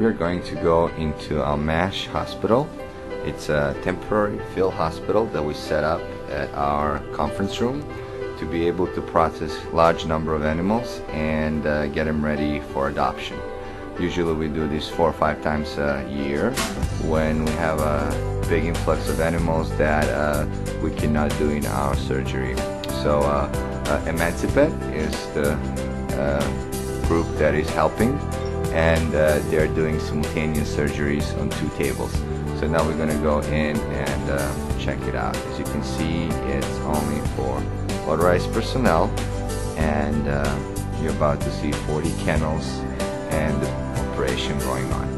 we're going to go into our M.A.S.H hospital. It's a temporary field hospital that we set up at our conference room to be able to process large number of animals and get them ready for adoption. Usually we do this 4 or 5 times a year when we have a big influx of animals that we cannot do in our surgery. So M.A.S.H is the group that is helping, and they're doing simultaneous surgeries on 2 tables. So now we're going to go in and check it out. As you can see, it's only for authorized personnel, and you're about to see 40 kennels and the operation going on.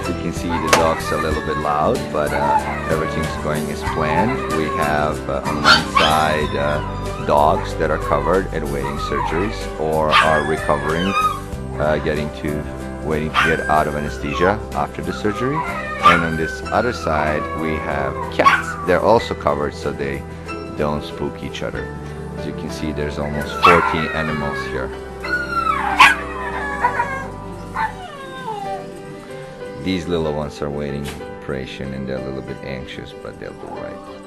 You can see the dog's a little bit loud, but everything's going as planned. We have on one side dogs that are covered and waiting surgeries or are recovering, waiting to get out of anesthesia after the surgery. And on this other side we have cats. They're also covered so they don't spook each other. As you can see, there's almost 14 animals here. These little ones are waiting operation and they're a little bit anxious, but they'll do right.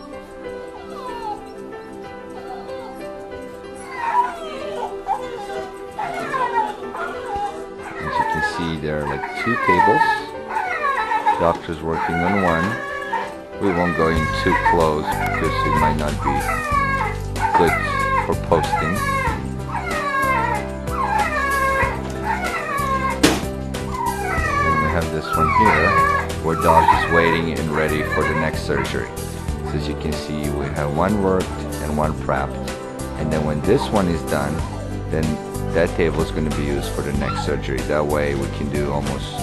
As you can see, there are like 2 tables. Doctor's working on one. We won't go in too close because it might not be good for posting. Then we have this one here where dog is waiting and ready for the next surgery. So as you can see, we have one worked and one prepped. And then when this one is done, then that table is going to be used for the next surgery. That way we can do almost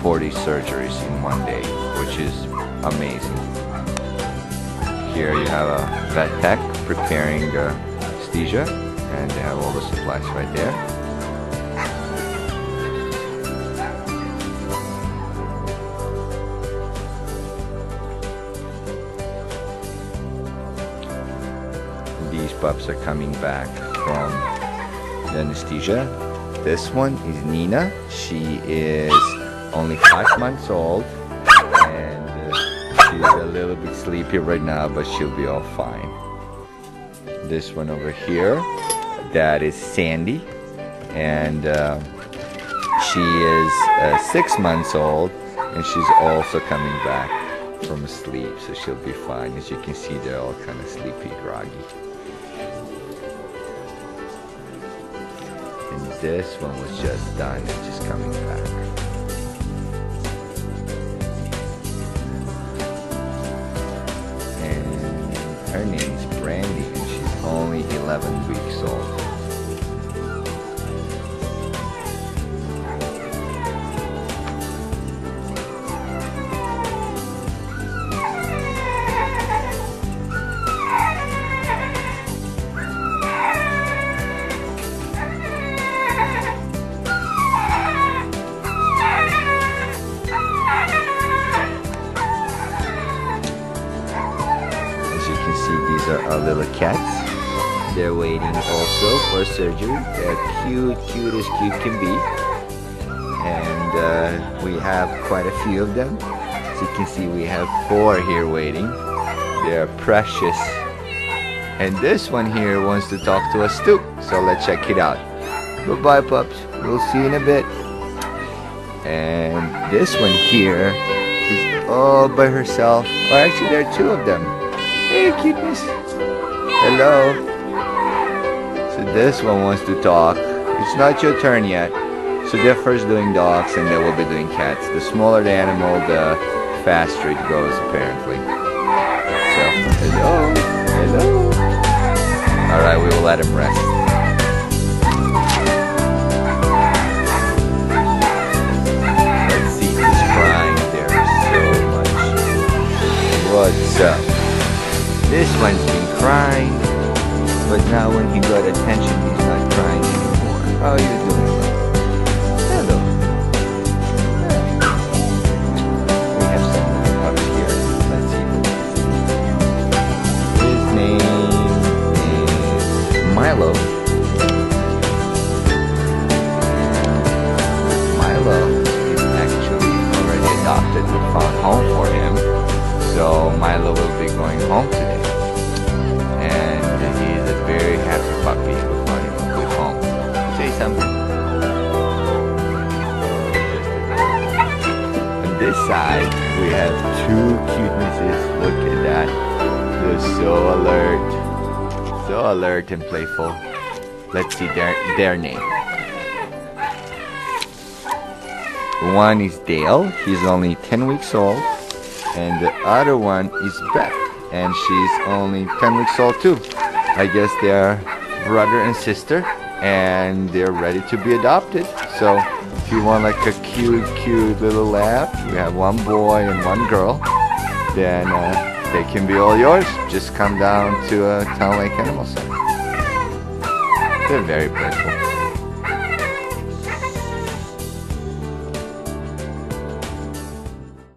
40 surgeries in one day, which is amazing. Here you have a vet tech preparing anesthesia, and they have all the supplies right there. These pups are coming back from the anesthesia. This one is Nina. She is only 5 months old, and she's a little bit sleepy right now, but she'll be all fine. This one over here, that is Sandy, and she is 6 months old, and she's also coming back from sleep, so she'll be fine. As you can see, they're all kind of sleepy, groggy. And this one was just done and just coming back. Her name's Brandy, and she's only 11 weeks old. These are our little cats. They're waiting also for surgery. They're cute as cute can be. And we have quite a few of them. As you can see, we have 4 here waiting. They're precious. And this one here wants to talk to us too. So let's check it out. Bye-bye, pups. We'll see you in a bit. And this one here is all by herself. Or actually, there are 2 of them. Hey, cuteness. Hello. So this one wants to talk. It's not your turn yet. So they're first doing dogs, and then we'll be doing cats. The smaller the animal, the faster it goes, apparently. So, hello. Hello. Alright, we will let him rest. Let's see who's crying. There's so much. What's up? This one's been crying, but now when he got attention, he's not crying anymore. How are you doing, love? Hello. We have some more pups here. Let's see. His name is Milo. side, we have two cutenesses. Look at that. They're so alert and playful. Let's see their name. One is Dale, he's only 10 weeks old, and the other one is Beth, and she's only 10 weeks old too. I guess they're brother and sister, and they're ready to be adopted. So if you want like a cute little lab, we have one boy and one girl, then they can be all yours. Just come down to Town Lake Animal Center. They're very playful.